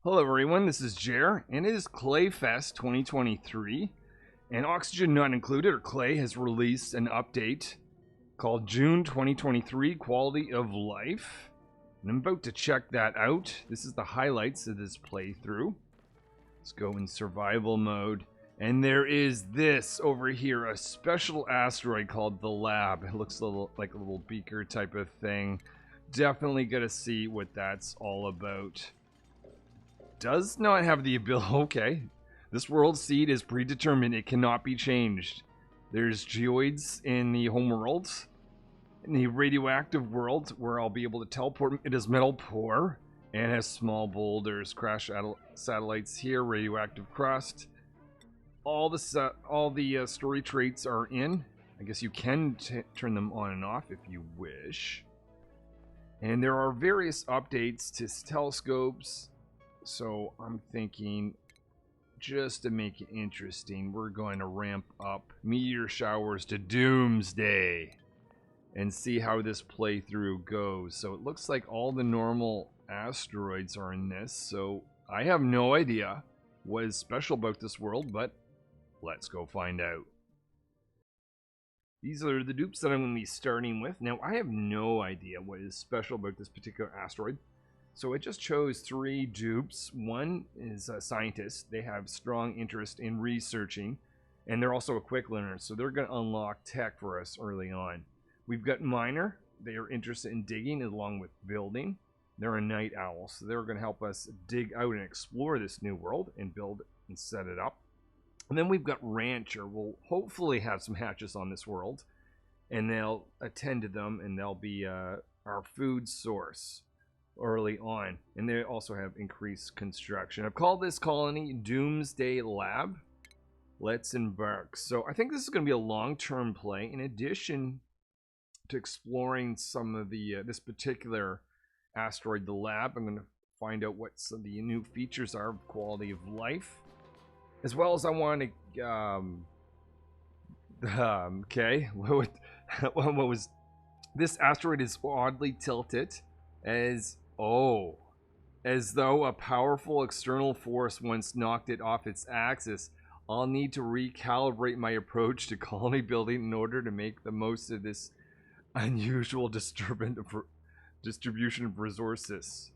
Hello everyone, this is Jer, and it is Klei Fest 2023, and Oxygen Not Included, or Klei, has released an update called June 2023 Quality of Life, and I'm about to check that out. This is the highlights of this playthrough. Let's go in survival mode, and there is this over here, a special asteroid called the Lab. It looks like a little beaker type of thing. Definitely gotta see what that's all about. Does not have the ability. Okay, this world seed is predetermined. It cannot be changed. There's geoids in the home world. In the radioactive world, where I'll be able to teleport, it is metal poor and has small boulders. Crash satellites here. Radioactive crust. All the story traits are in. I guess you can turn them on and off if you wish. And there are various updates to telescopes. So I'm thinking, just to make it interesting, we're going to ramp up meteor showers to Doomsday and see how this playthrough goes. So it looks like all the normal asteroids are in this, so I have no idea what is special about this world, but let's go find out. These are the dupes that I'm going to be starting with. Now, I have no idea what is special about this particular asteroid. So I just chose 3 dupes. One is a scientist. They have strong interest in researching, and they're also a quick learner, so they're going to unlock tech for us early on. We've got miner. They are interested in digging along with building. They're a night owl, so they're going to help us dig out and explore this new world and build and set it up. And then we've got rancher. We'll hopefully have some hatches on this world, and they'll attend to them, and they'll be our food source early on, and they also have increased construction. I've called this colony Doomsday Lab. Let's embark. So I think this is going to be a long-term play. In addition to exploring some of the this particular asteroid, the Lab, I'm going to find out what some of the new features are of quality of life, as well as I want to okay, what was this asteroid is oddly tilted as though a powerful external force once knocked it off its axis. I'll need to recalibrate my approach to colony building in order to make the most of this unusual distribution of resources.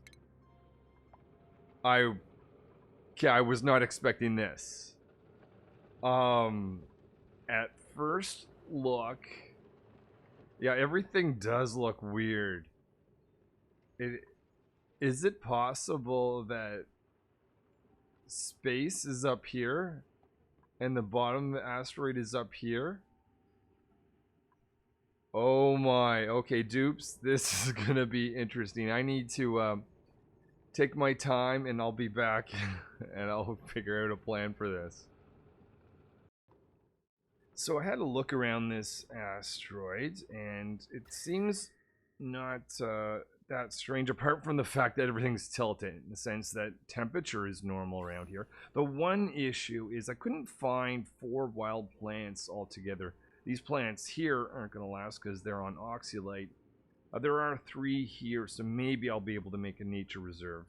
I was not expecting this. At first look, yeah, everything does look weird. Is it possible that space is up here and the bottom of the asteroid is up here? Oh my. Okay, dupes, this is gonna be interesting. I need to take my time, and I'll be back and I'll figure out a plan for this. So I had a look around this asteroid, and it seems not that strange, apart from the fact that everything's tilted in the sense that temperature is normal around here. The one issue is I couldn't find 4 wild plants altogether. These plants here aren't going to last because they're on oxylite. There are 3 here, so maybe I'll be able to make a nature reserve.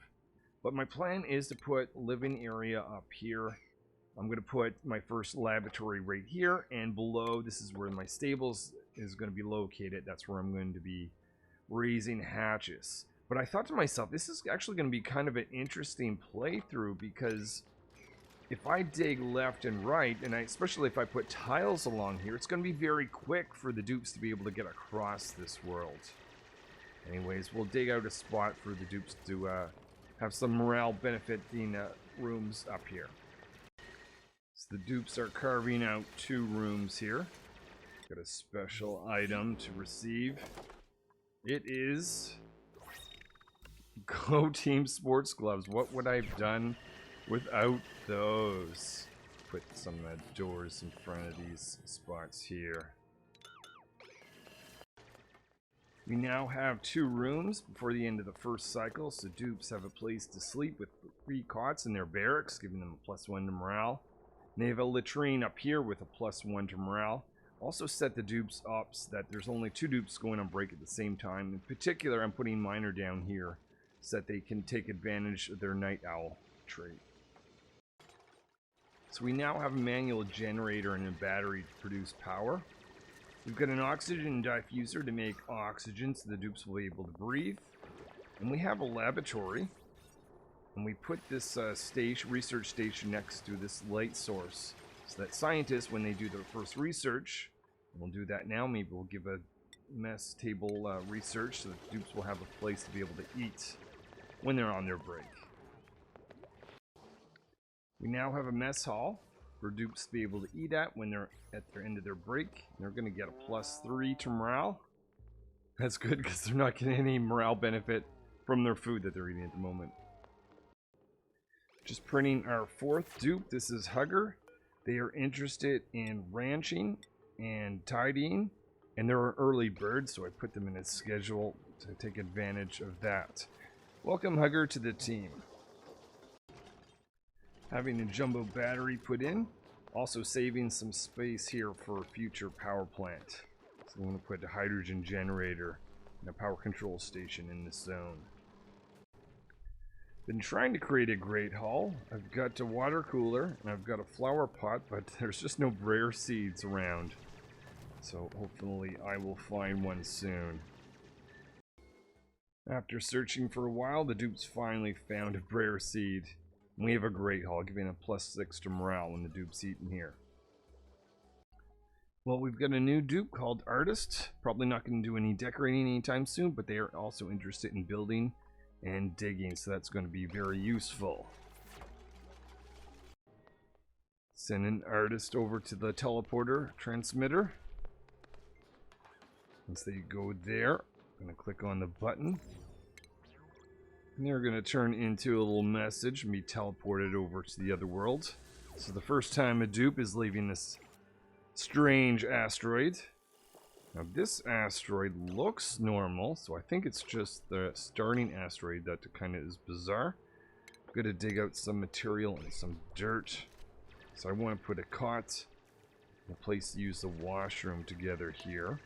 But my plan is to put living area up here. I'm going to put my first laboratory right here, and below, this is where my stables is going to be located. That's where I'm going to be raising hatches. But I thought to myself, this is actually going to be kind of an interesting playthrough, because if I dig left and right, and especially if I put tiles along here, it's going to be very quick for the dupes to be able to get across this world. Anyways, we'll dig out a spot for the dupes to have some morale benefiting rooms up here. So the dupes are carving out 2 rooms here. Got a special item to receive. It is Go Team Sports Gloves. What would I have done without those? Put some doors in front of these spots here. We now have 2 rooms before the end of the first cycle, so dupes have a place to sleep with 3 cots in their barracks, giving them a +1 to morale. And they have a latrine up here with a +1 to morale. Also set the dupes up so that there's only 2 dupes going on break at the same time. In particular, I'm putting miner down here so that they can take advantage of their night owl trait. So we now have a manual generator and a battery to produce power. We've got an oxygen diffuser to make oxygen so the dupes will be able to breathe. And we have a laboratory. And we put this research station next to this light source so that scientists, when they do their first research, and we'll do that now, maybe we'll give a mess table research so that the dupes will have a place to be able to eat when they're on their break. We now have a mess hall for dupes to be able to eat at when they're at their end of their break. They're going to get a +3 to morale. That's good because they're not getting any morale benefit from their food that they're eating at the moment. Just printing our 4th dupe. This is Hugger. They are interested in ranching and tidying, and they're an early bird, so I put them in a schedule to take advantage of that. Welcome, Hugger, to the team. Having a jumbo battery put in, also saving some space here for a future power plant. So I'm going to put a hydrogen generator and a power control station in this zone. Been trying to create a great haul. I've got a water cooler and I've got a flower pot, but there's just no rare seeds around. So hopefully I will find one soon. After searching for a while, the dupes finally found a rare seed. We have a great haul, giving a +6 to morale when the dupes eat in here. Well, we've got a new dupe called Artist. Probably not going to do any decorating anytime soon, but they are also interested in building and digging, so that's going to be very useful. Send an Artist over to the teleporter transmitter. Once they go there, I'm going to click on the button. And they're going to turn into a little message and be teleported over to the other world. So the first time a dupe is leaving this strange asteroid. Now this asteroid looks normal, so I think it's just the starting asteroid that kind of is bizarre. I'm going to dig out some material and some dirt. So I want to put a cot and a place to use the washroom together here.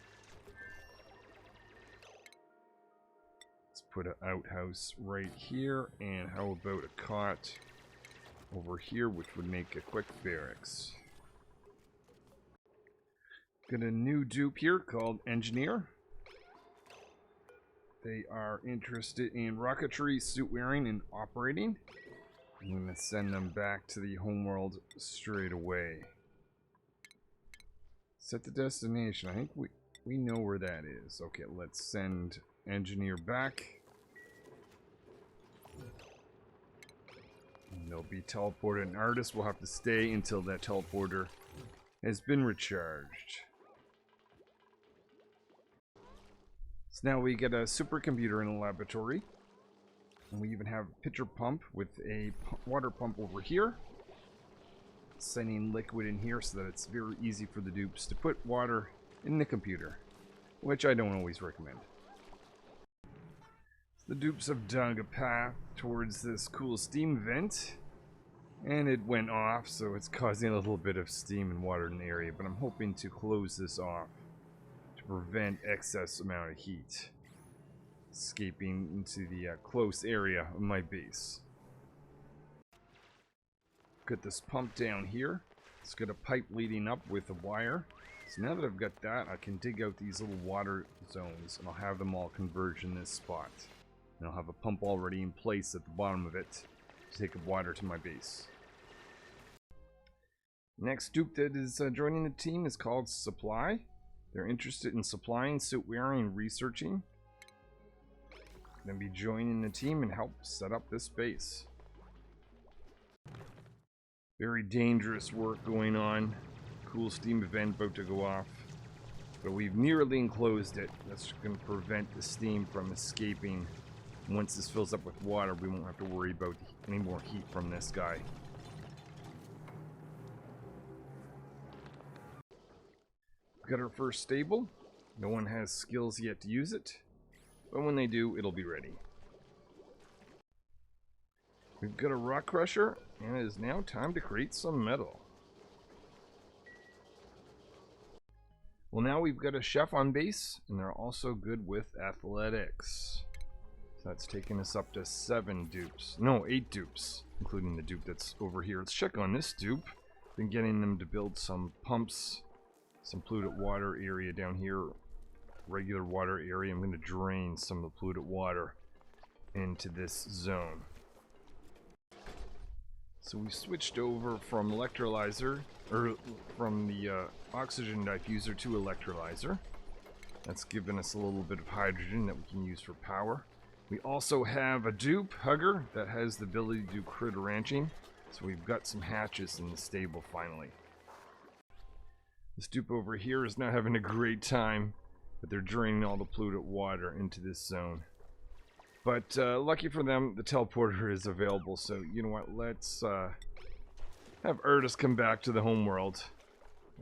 Put an outhouse right here, and how about a cot over here, which would make a quick barracks. Got a new dupe here called Engineer. They are interested in rocketry, suit wearing, and operating. I'm going to send them back to the homeworld straight away. Set the destination. I think we know where that is. Okay, let's send Engineer back. And they'll be teleported. An Artist will have to stay until that teleporter has been recharged. So now we get a supercomputer in the laboratory. And we even have a pitcher pump with a water pump over here. Sending liquid in here so that it's very easy for the dupes to put water in the computer, which I don't always recommend. The dupes have dug a path towards this cool steam vent, and it went off, so it's causing a little bit of steam and water in the area, but I'm hoping to close this off to prevent excess amount of heat escaping into the close area of my base. Got this pump down here. It's got a pipe leading up with a wire. So now that I've got that, I can dig out these little water zones, and I'll have them all converge in this spot. And I'll have a pump already in place at the bottom of it to take water to my base. Next dupe that is joining the team is called Supply. They're interested in supplying, suit wearing, and researching. Then be joining the team and help set up this base. Very dangerous work going on. Cool steam event about to go off. But we've nearly enclosed it. That's going to prevent the steam from escaping. Once this fills up with water, we won't have to worry about any more heat from this guy. We've got our first stable. No one has skills yet to use it, but when they do, it'll be ready. We've got a rock crusher, and it is now time to create some metal. Well, now we've got a chef on base, and they're also good with athletics. So that's taking us up to 7 dupes. No, 8 dupes, including the dupe that's over here. Let's check on this dupe. Been getting them to build some pumps, some polluted water area down here. Regular water area. I'm going to drain some of the polluted water into this zone. So we switched over from electrolyzer, or from the oxygen diffuser to electrolyzer. That's given us a little bit of hydrogen that we can use for power. We also have a dupe, Hugger, that has the ability to do critter ranching. So we've got some hatches in the stable finally. This dupe over here is not having a great time, but they're draining all the polluted water into this zone. But lucky for them, the teleporter is available. So you know what, let's have Erdus come back to the homeworld.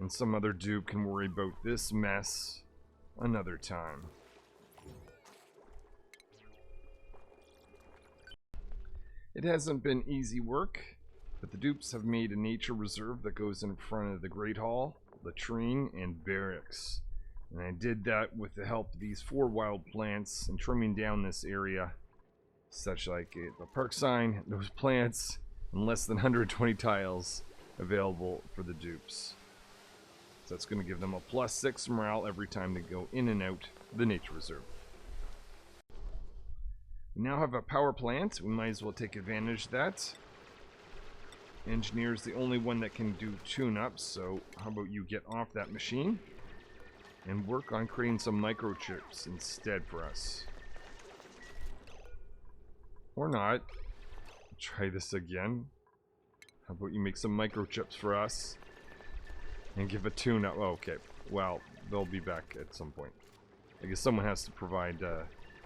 And some other dupe can worry about this mess another time. It hasn't been easy work, but the dupes have made a nature reserve that goes in front of the Great Hall, latrine, and barracks. And I did that with the help of these 4 wild plants and trimming down this area, such like the park sign, those plants, and less than 120 tiles available for the dupes. So that's going to give them a +6 morale every time they go in and out the nature reserve. We now have a power plant. We might as well take advantage of that. Engineer is the only one that can do tune-ups, so how about you get off that machine and work on creating some microchips instead for us. Or not. Try this again. How about you make some microchips for us and give a tune-up. Oh, okay, well, they'll be back at some point. I guess someone has to provide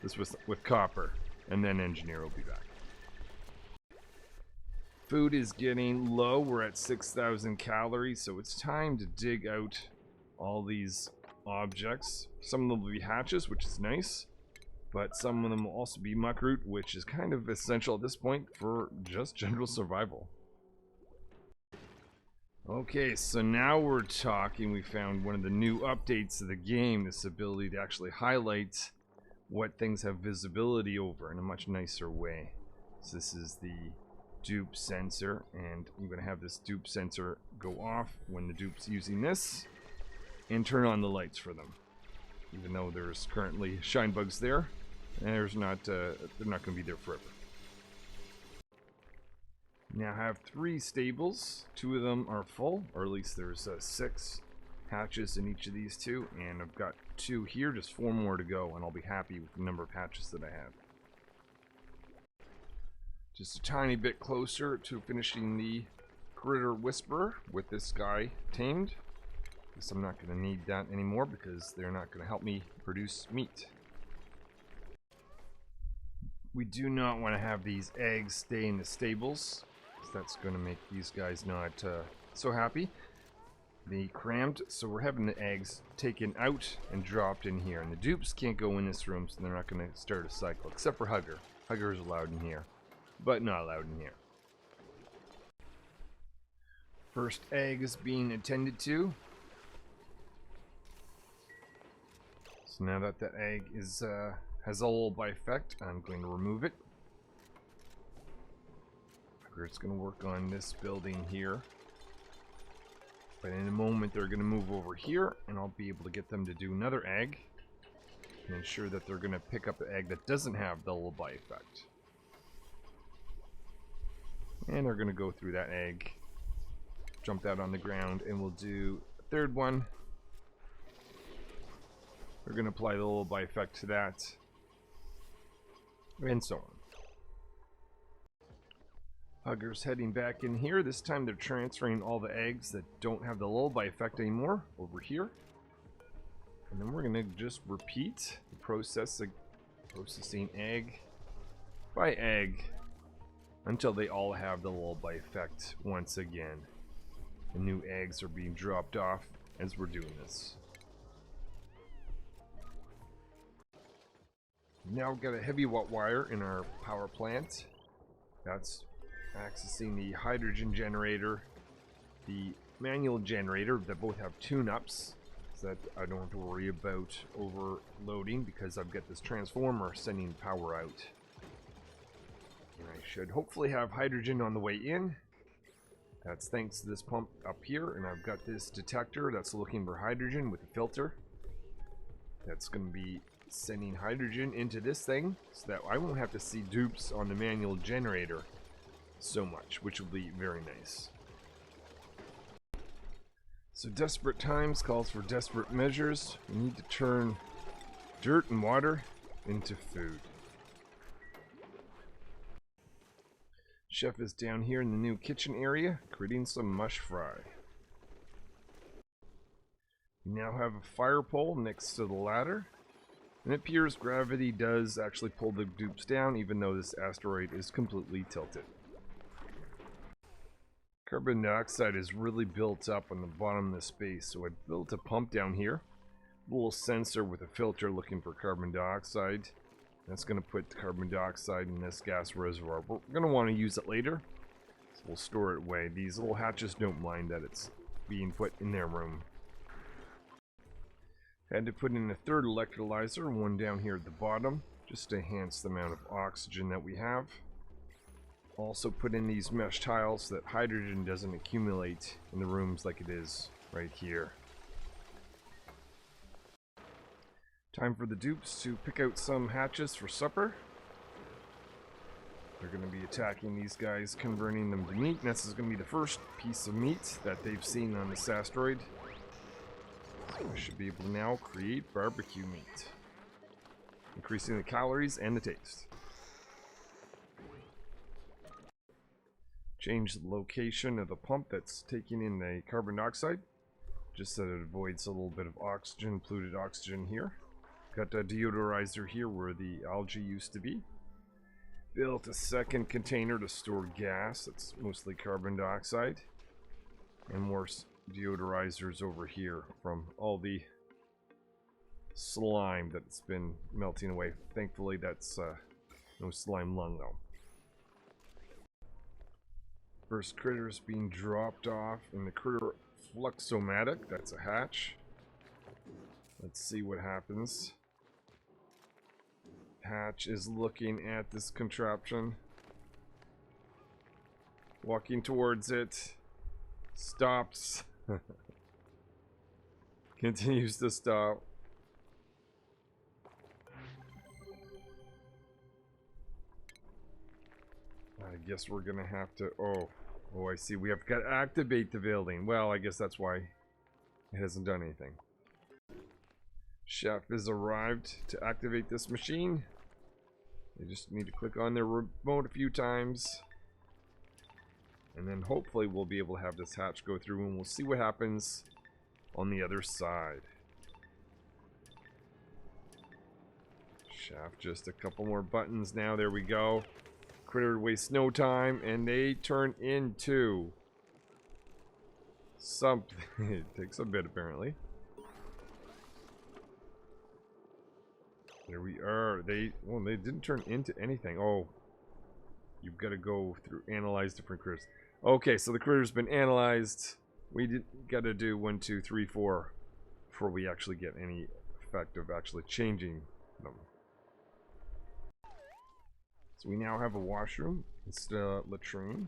this with copper, and then engineer will be back. Food is getting low. We're at 6,000 calories, so it's time to dig out all these objects. Some of them will be hatches, which is nice, but some of them will also be muckroot, which is kind of essential at this point for just general survival. Okay, so now we're talking. We found one of the new updates of the game, this ability to actually highlight what things have visibility over in a much nicer way. So this is the dupe sensor, and I'm going to have this dupe sensor go off when the dupe's using this and turn on the lights for them. Even though there's currently shine bugs there, and they're not going to be there forever. Now I have 3 stables. 2 of them are full, or at least there's 6 hatches in each of these 2, and I've got 2 here, just 4 more to go, and I'll be happy with the number of hatches that I have. Just a tiny bit closer to finishing the Critter Whisperer with this guy tamed. Guess I'm not going to need that anymore because they're not going to help me produce meat. We do not want to have these eggs stay in the stables, because that's going to make these guys not so happy. They crammed, so we're having the eggs taken out and dropped in here. And the dupes can't go in this room, so they're not going to start a cycle, except for Hugger. Hugger is allowed in here, but not allowed in here. First egg is being attended to. So now that the egg is has a lullaby effect, I'm going to remove it. Hugger's going to work on this building here. But in a moment they're going to move over here, and I'll be able to get them to do another egg and ensure that they're going to pick up the egg that doesn't have the lullaby effect. And they're going to go through that egg, jump that on the ground, and we'll do a 3rd one. We're going to apply the lullaby effect to that, and so on. Hugger's heading back in here. This time they're transferring all the eggs that don't have the lullaby effect anymore over here. And then we're going to just repeat the processing egg by egg until they all have the lullaby effect once again. The new eggs are being dropped off as we're doing this. Now we've got a heavy watt wire in our power plant. That's accessing the hydrogen generator, the manual generator that both have tune-ups, so that I don't have to worry about overloading because I've got this transformer sending power out And I should hopefully have hydrogen on the way in. That's thanks to this pump up here, and I've got this detector that's looking for hydrogen with a filter. That's going to be sending hydrogen into this thing so that I won't have to see dupes on the manual generator so much, which will be very nice. So desperate times calls for desperate measures. We need to turn dirt and water into food. Chef is down here in the new kitchen area, creating some mush fry. We now have a fire pole next to the ladder, and it appears gravity does actually pull the dupes down, even though this asteroid is completely tilted. Carbon dioxide is really built up on the bottom of the space, so I built a pump down here, a little sensor with a filter looking for carbon dioxide. That's going to put the carbon dioxide in this gas reservoir. We're going to want to use it later, so we'll store it away. These little hatches don't mind that it's being put in their room. Had to put in a third electrolyzer, one down here at the bottom, just to enhance the amount of oxygen that we have. Also put in these mesh tiles so that hydrogen doesn't accumulate in the rooms like it is right here. Time for the dupes to pick out some hatches for supper. They're going to be attacking these guys, converting them to meat. And this is going to be the first piece of meat that they've seen on this asteroid. So I should be able to now create barbecue meat, increasing the calories and the taste. Change the location of the pump that's taking in the carbon dioxide, just so that it avoids a little bit of oxygen, polluted oxygen here. Got a deodorizer here where the algae used to be. Built a second container to store gas, that's mostly carbon dioxide. And more deodorizers over here from all the slime that's been melting away. Thankfully that's no slime lung though. First critter is being dropped off in the critter fluxomatic. That's a hatch. Let's see what happens. Hatch is looking at this contraption. Walking towards it. Stops. Continues to stop. I guess we're gonna have to... Oh, I see. We have got to activate the building. Well, I guess that's why it hasn't done anything. Chef has arrived to activate this machine. They just need to click on their remote a few times. And then hopefully we'll be able to have this hatch go through and we'll see what happens on the other side. Chef, just a couple more buttons now. There we go. Critter wastes no time, and they turn into something. It takes a bit, apparently. There we are. They didn't turn into anything. Oh, you've got to go through analyze different critters. Okay, so the critter's been analyzed. We got to do 1, 2, 3, 4 before we actually get any effect of actually changing them. So we now have a washroom instead of latrine.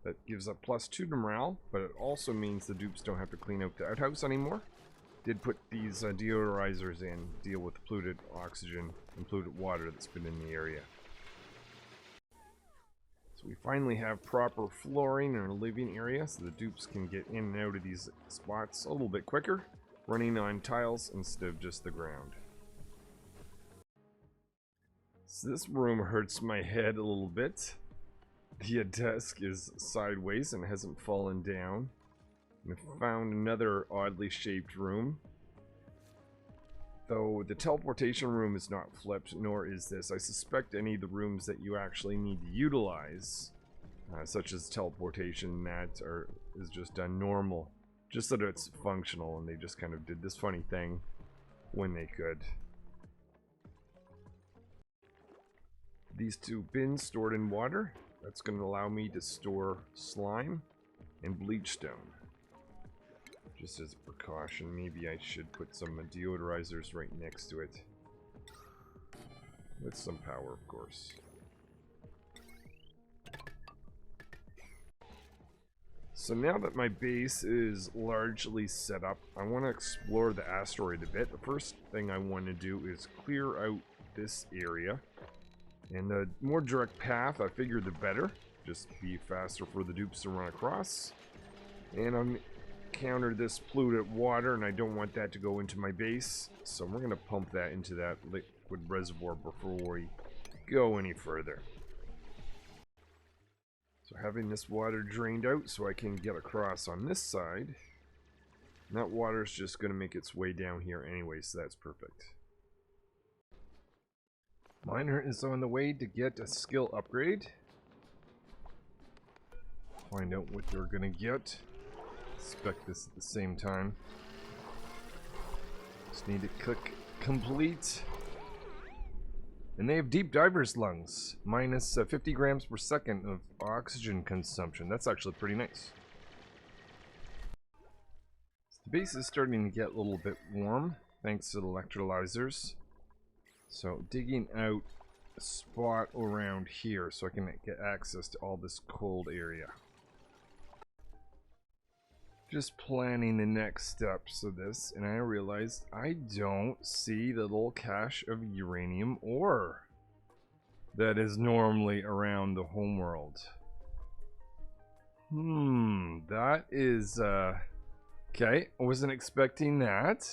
That gives up +2 to morale, but it also means the dupes don't have to clean out the outhouse anymore. Did put these deodorizers in, deal with polluted oxygen and polluted water that's been in the area. So we finally have proper flooring in our living area, so the dupes can get in and out of these spots a little bit quicker, running on tiles instead of just the ground. So this room hurts my head a little bit. The desk is sideways and hasn't fallen down. And I found another oddly shaped room. Though the teleportation room is not flipped, nor is this. I suspect any of the rooms that you actually need to utilize, such as teleportation, is just done normal. Just so that it's functional, and they just kind of did this funny thing when they could. These 2 bins stored in water. That's going to allow me to store slime and bleach stone. Just as a precaution, maybe I should put some deodorizers right next to it. With some power, of course. So now that my base is largely set up, I want to explore the asteroid a bit. The first thing I want to do is clear out this area. And the more direct path, I figure, the better. Just be faster for the dupes to run across. And I'm counter this polluted water, and I don't want that to go into my base. So we're going to pump that into that liquid reservoir before we go any further. So having this water drained out so I can get across on this side. And that water is just going to make its way down here anyway, so that's perfect. Miner is on the way to get a skill upgrade. Find out what they're going to get. Inspect this at the same time. Just need to click complete. And they have deep diver's lungs. Minus 50 grams per second of oxygen consumption. That's actually pretty nice. The base is starting to get a little bit warm thanks to the electrolyzers. So digging out a spot around here so I can get access to all this cold area. Just planning the next steps of this, and I realized I don't see the little cache of uranium ore that is normally around the homeworld. That is, okay, I wasn't expecting that.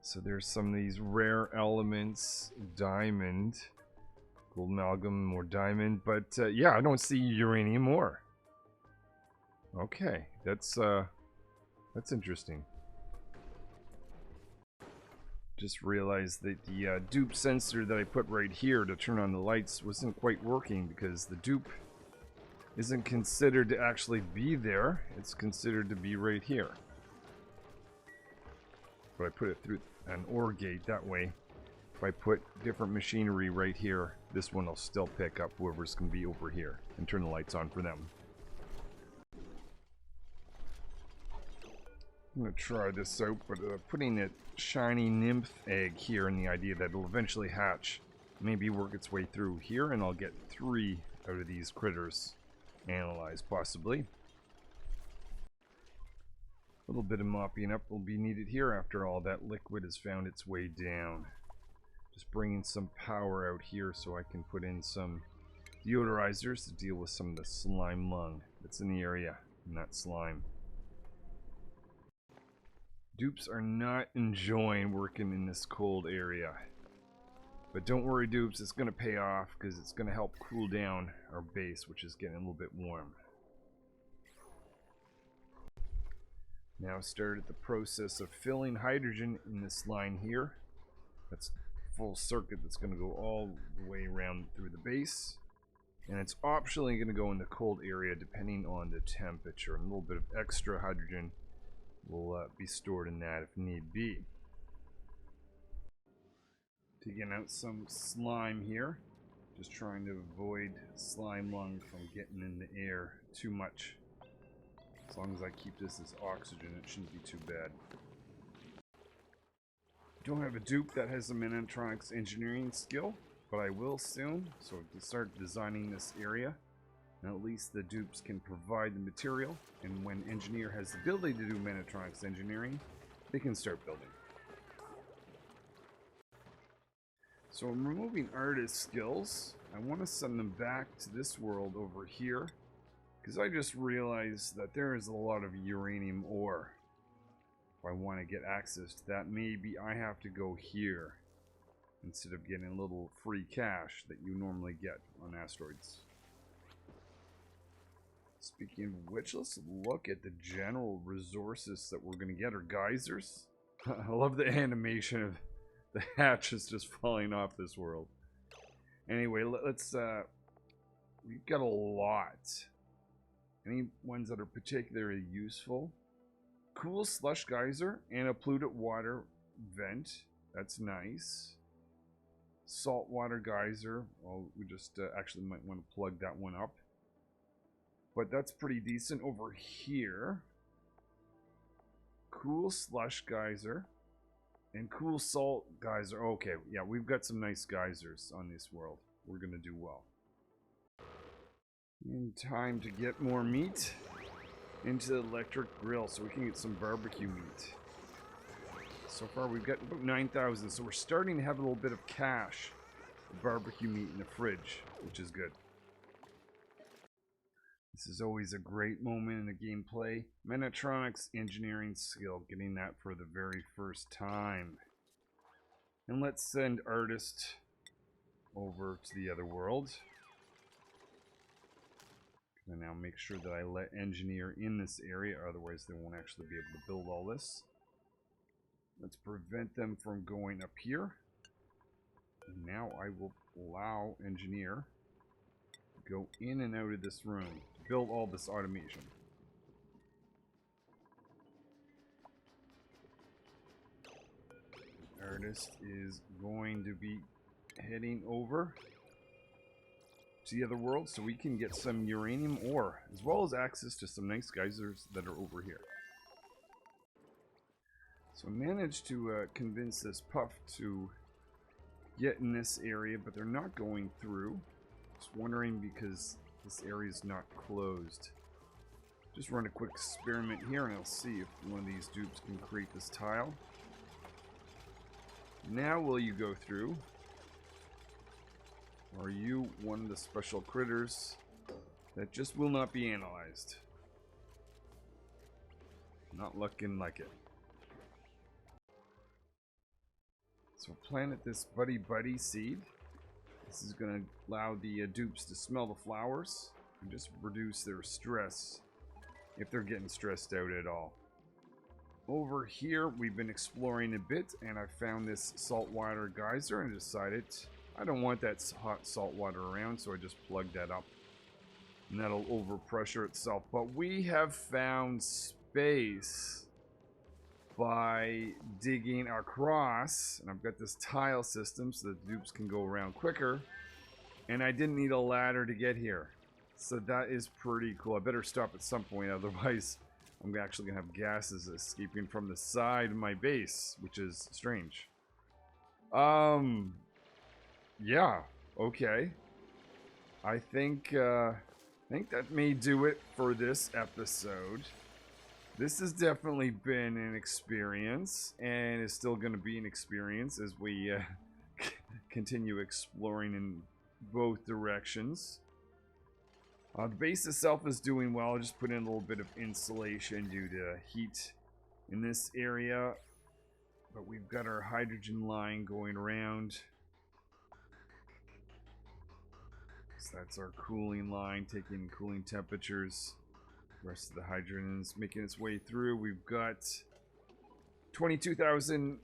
So there's some of these rare elements, diamond, gold amalgam, or diamond, but yeah, I don't see uranium ore. Okay, that's interesting. Just realized that the dupe sensor that I put right here to turn on the lights wasn't quite working because the dupe isn't considered to actually be there. It's considered to be right here. But I put it through an OR gate that way. If I put different machinery right here, this one will still pick up whoever's going to be over here and turn the lights on for them. I'm going to try this out, but putting a shiny nymph egg here and the idea that it'll eventually hatch, maybe work its way through here, and I'll get 3 out of these critters analyzed, possibly. A little bit of mopping up will be needed here after all that liquid has found its way down. Just bringing some power out here so I can put in some deodorizers to deal with some of the slime lung that's in the area, and that slime. Dupes are not enjoying working in this cold area. But don't worry, dupes, it's going to pay off because it's going to help cool down our base, which is getting a little bit warm. Now started the process of filling hydrogen in this line here. That's full circuit that's going to go all the way around through the base. And it's optionally going to go in the cold area depending on the temperature. And a little bit of extra hydrogen will be stored in that if need be. Digging out some slime here. Just trying to avoid slime lung from getting in the air too much. As long as I keep this as oxygen, it shouldn't be too bad. Don't have a dupe that has a Manatronics engineering skill, but I will soon. So to start designing this area, and at least the dupes can provide the material, and when engineer has the ability to do Manatronics engineering, they can start building. So I'm removing artist skills. I want to send them back to this world over here, because I just realized that there is a lot of uranium ore. If I want to get access to that, maybe I have to go here instead of getting a little free cash that you normally get on asteroids. Speaking of which, let's look at the general resources that we're going to get, or geysers. I love the animation of the hatches just falling off this world. Anyway, let's, we've got a lot. Any ones that are particularly useful? Cool slush geyser and a polluted water vent. That's nice. Saltwater geyser. Well, we just actually might want to plug that one up. But that's pretty decent over here. Cool slush geyser. And cool salt geyser. Okay, yeah, we've got some nice geysers on this world. We're going to do well. In time to get more meat into the electric grill so we can get some barbecue meat. So far we've got about 9,000, so we're starting to have a little bit of cash of barbecue meat in the fridge, which is good. This is always a great moment in the gameplay. Mechatronics engineering skill, getting that for the very first time. And let's send Artist over to the other world. And now make sure that I let Engineer in this area, otherwise they won't actually be able to build all this. Let's prevent them from going up here. And now I will allow Engineer to go in and out of this room to build all this automation. Artist is going to be heading over to the other world so we can get some uranium ore, as well as access to some nice geysers that are over here. So I managed to convince this puff to get in this area, but they're not going through. Just wondering because this area is not closed. Just run a quick experiment here and I'll see if one of these dupes can create this tile. Now will you go through? Or are you one of the special critters that just will not be analyzed? Not looking like it. So planet this buddy seed. This is going to allow the dupes to smell the flowers and just reduce their stress if they're getting stressed out at all. Over here we've been exploring a bit and I found this saltwater geyser and decided I don't want that hot salt water around, so I just plugged that up and that'll overpressure itself. But we have found space by digging across, and I've got this tile system so the dupes can go around quicker, and I didn't need a ladder to get here, so that is pretty cool. I better stop at some point, otherwise I'm actually gonna have gases escaping from the side of my base, which is strange. Yeah, okay. I think that may do it for this episode. This has definitely been an experience, and is still going to be an experience as we continue exploring in both directions. The base itself is doing well. I just put in a little bit of insulation due to heat in this area. But we've got our hydrogen line going around. So that's our cooling line, taking cooling temperatures. The rest of the hydrogen is making its way through. We've got 22,000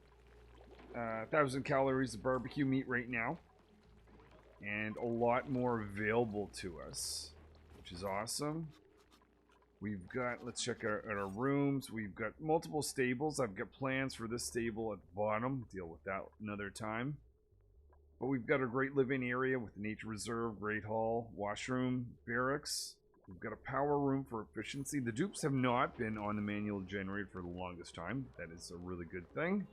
calories of barbecue meat right now. And a lot more available to us, which is awesome. We've got, let's check our rooms. We've got multiple stables. I've got plans for this stable at the bottom. Deal with that another time. But we've got a great living area with nature reserve, great hall, washroom, barracks. We've got a power room for efficiency. The dupes have not been on the manual generator for the longest time. That is a really good thing.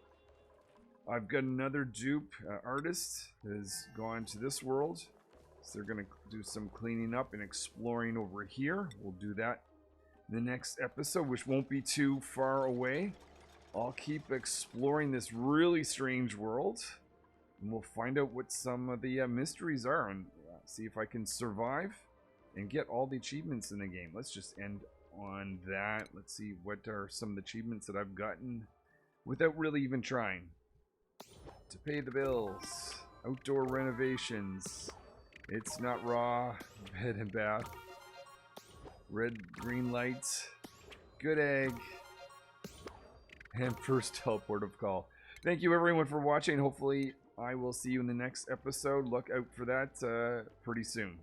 I've got another dupe artist that has gone to this world. So they're going to do some cleaning up and exploring over here. We'll do that in the next episode, which won't be too far away. I'll keep exploring this really strange world. And we'll find out what some of the mysteries are and see if I can survive and get all the achievements in the game. Let's just end on that. Let's see what are some of the achievements that I've gotten without really even trying. To pay the bills, outdoor renovations, it's not raw, bed and bath, red green lights, good egg, and first teleport of call. Thank you everyone for watching. Hopefully I will see you in the next episode. Look out for that pretty soon.